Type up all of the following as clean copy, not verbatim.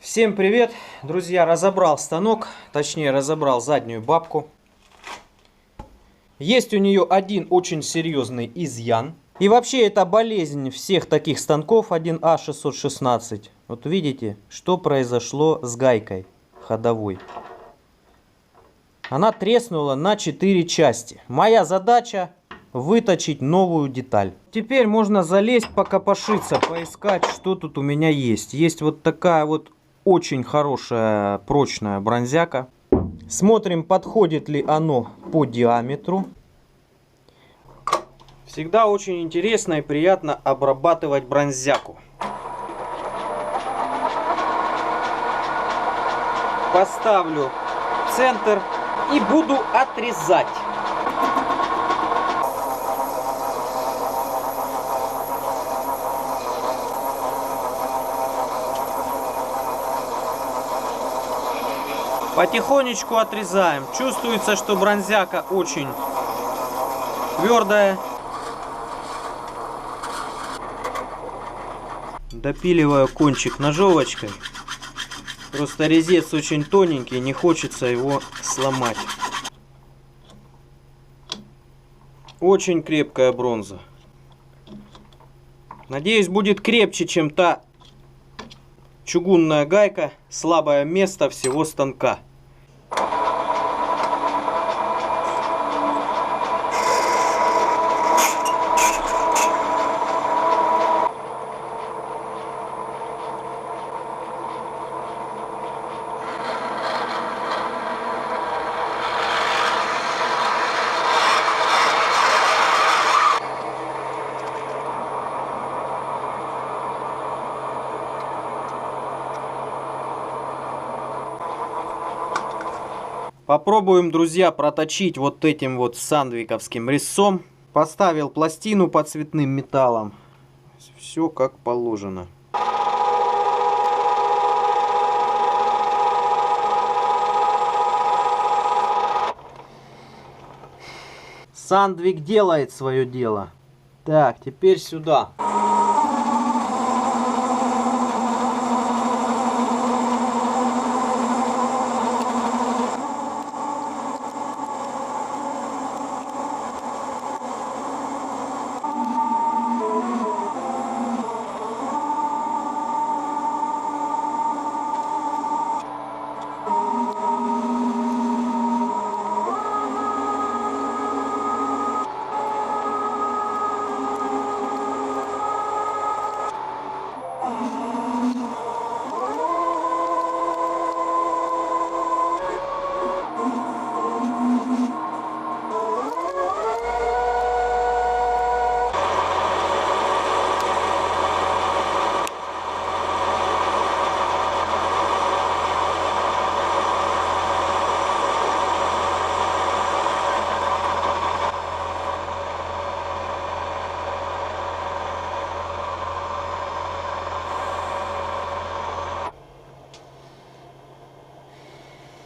Всем привет, друзья! Разобрал станок, точнее разобрал заднюю бабку. Есть у нее один очень серьезный изъян. И вообще это болезнь всех таких станков 1А616. Вот видите, что произошло с гайкой ходовой. Она треснула на 4 части. Моя задача выточить новую деталь. Теперь можно залезть, покопошиться, поискать, что тут у меня есть. Есть вот такая вот очень хорошая прочная бронзяка. Смотрим, подходит ли оно по диаметру. Всегда очень интересно и приятно обрабатывать бронзяку. Поставлю в центр и буду отрезать. Потихонечку отрезаем. Чувствуется, что бронзяка очень твердая. Допиливаю кончик ножовочкой. Просто резец очень тоненький, не хочется его сломать. Очень крепкая бронза. Надеюсь, будет крепче, чем та чугунная гайка. Слабое место всего станка. Попробуем, друзья, проточить вот этим вот сандвиковским резцом. Поставил пластину по цветным металлам. Все как положено. Сандвик делает свое дело. Так, теперь сюда.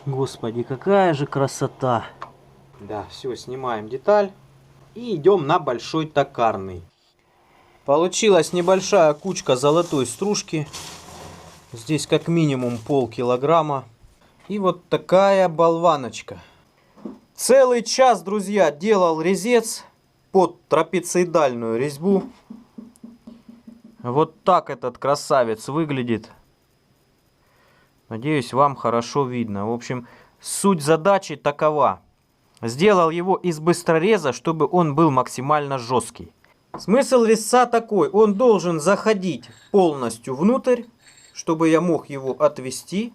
Господи, какая же красота! Да, все, снимаем деталь и идем на большой токарный. Получилась небольшая кучка золотой стружки. Здесь как минимум полкилограмма. И вот такая болваночка. Целый час, друзья, делал резец под трапециидальную резьбу. Вот так этот красавец выглядит. Надеюсь, вам хорошо видно. В общем, суть задачи такова. Сделал его из быстрореза, чтобы он был максимально жесткий. Смысл резца такой. Он должен заходить полностью внутрь, чтобы я мог его отвести.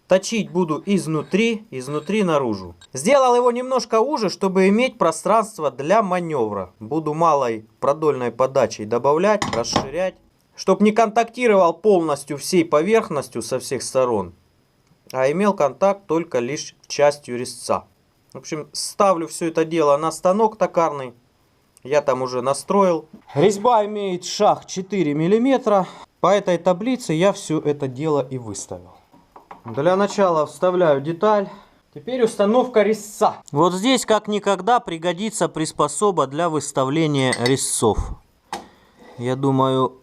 Точить буду изнутри наружу. Сделал его немножко уже, чтобы иметь пространство для маневра. Буду малой продольной подачей добавлять, расширять. Чтобы не контактировал полностью всей поверхностью со всех сторон, а имел контакт только лишь частью резца. В общем, ставлю все это дело на станок токарный. Я там уже настроил. Резьба имеет шаг 4 мм. По этой таблице я все это дело и выставил. Для начала вставляю деталь. Теперь установка резца. Вот здесь как никогда пригодится приспособа для выставления резцов. Я думаю,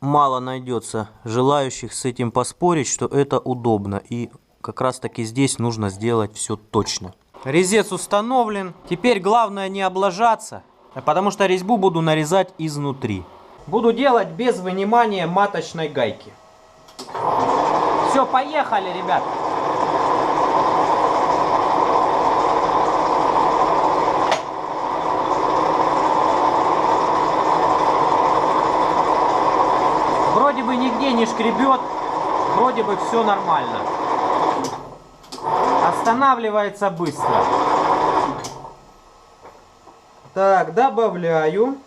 мало найдется желающих с этим поспорить, что это удобно. И как раз таки здесь нужно сделать все точно. Резец установлен. Теперь главное не облажаться, потому что резьбу буду нарезать изнутри. Буду делать без вынимания маточной гайки. Все, поехали, ребят. Вроде бы нигде не шкребет, вроде бы все нормально. Останавливается быстро. Так, добавляю.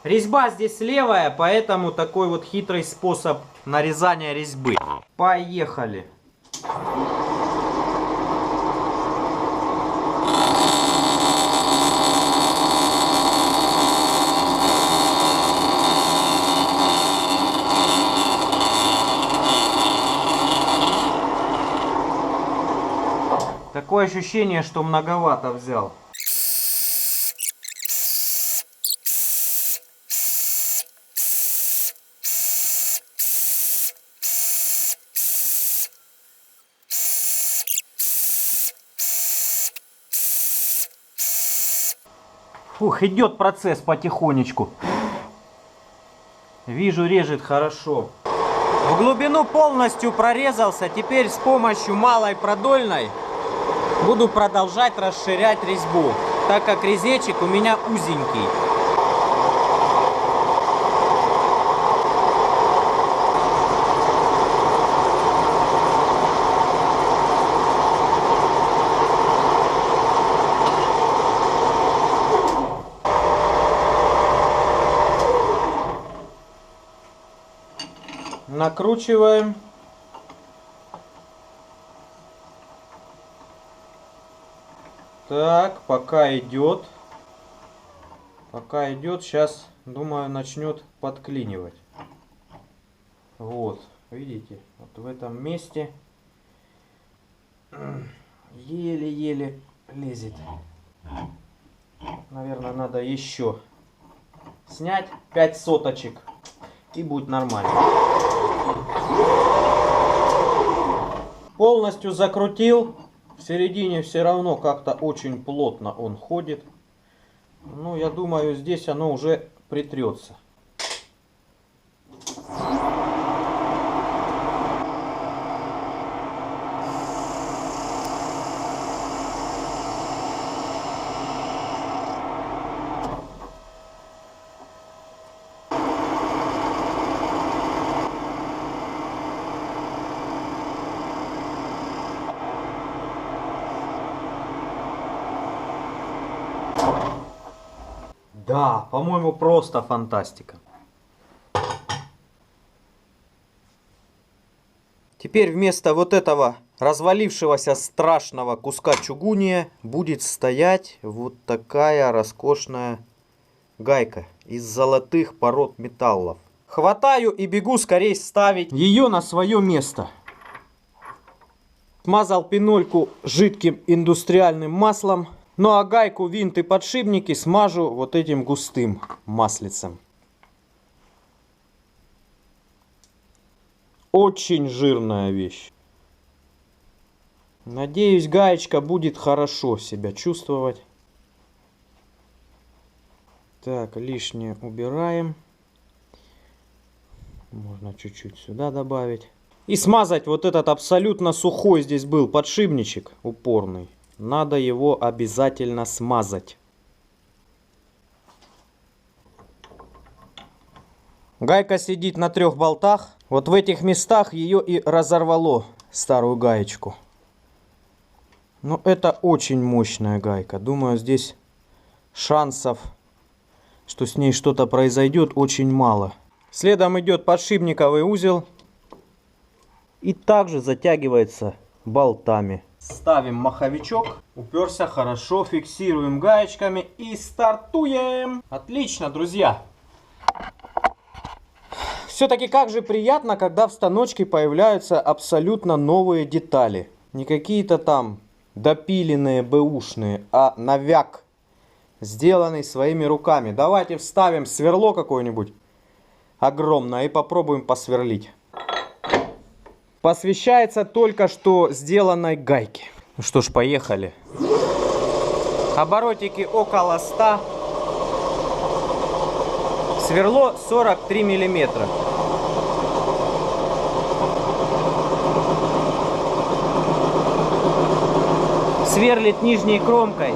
Резьба здесь левая, поэтому такой вот хитрый способ нарезания резьбы. Поехали. Такое ощущение, что многовато взял. Фух, идет процесс потихонечку. Вижу, режет хорошо. В глубину полностью прорезался. Теперь с помощью малой продольной буду продолжать расширять резьбу, так как резечек у меня узенький. Накручиваем. Так, пока идет. Пока идет, сейчас, думаю, начнет подклинивать. Вот, видите, вот в этом месте еле-еле лезет. Наверное, надо еще снять 5 соточек, и будет нормально. Полностью закрутил. В середине все равно как-то очень плотно он ходит. Ну, я думаю, здесь оно уже притрется. Да, по-моему, просто фантастика. Теперь вместо вот этого развалившегося страшного куска чугуния будет стоять вот такая роскошная гайка из золотых пород металлов. Хватаю и бегу скорее ставить ее на свое место. Смазал пенольку жидким индустриальным маслом. Ну а гайку, винт и подшипники смажу вот этим густым маслицем. Очень жирная вещь. Надеюсь, гаечка будет хорошо себя чувствовать. Так, лишнее убираем. Можно чуть-чуть сюда добавить. И смазать вот этот абсолютно сухой здесь был подшипничек упорный. Надо его обязательно смазать. Гайка сидит на 3 болтах. Вот в этих местах ее и разорвало, старую гаечку. Но это очень мощная гайка. Думаю, здесь шансов, что с ней что-то произойдет, очень мало. Следом идет подшипниковый узел. И также затягивается болтами. Ставим маховичок. Уперся хорошо. Фиксируем гаечками и стартуем. Отлично, друзья. Все-таки как же приятно, когда в станочке появляются абсолютно новые детали. Не какие-то там допиленные бэушные, а навяк, сделанный своими руками. Давайте вставим сверло какое-нибудь огромная, и попробуем посверлить. Посвящается только что сделанной гайке. Ну что ж, поехали. Оборотики около 100. Сверло 43 миллиметра. Сверлит нижней кромкой,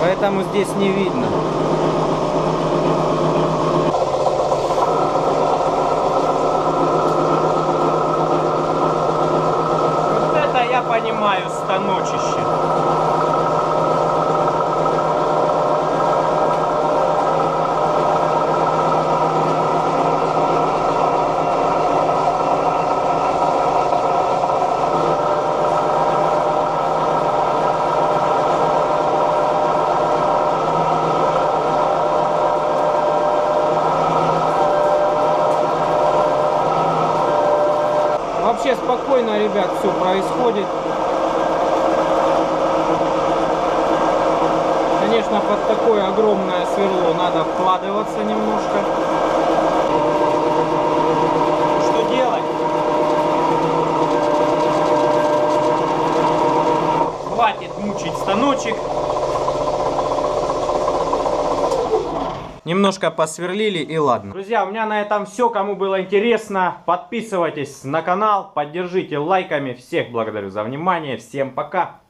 поэтому здесь не видно. Вот это я понимаю станочище. Вообще спокойно, ребят, все происходит. Конечно, под такое огромное сверло надо вкладываться немножко. Что делать? Хватит мучить станочек. Немножко посверлили и ладно. Друзья, у меня на этом все. Кому было интересно, подписывайтесь на канал, поддержите лайками. Всех благодарю за внимание. Всем пока.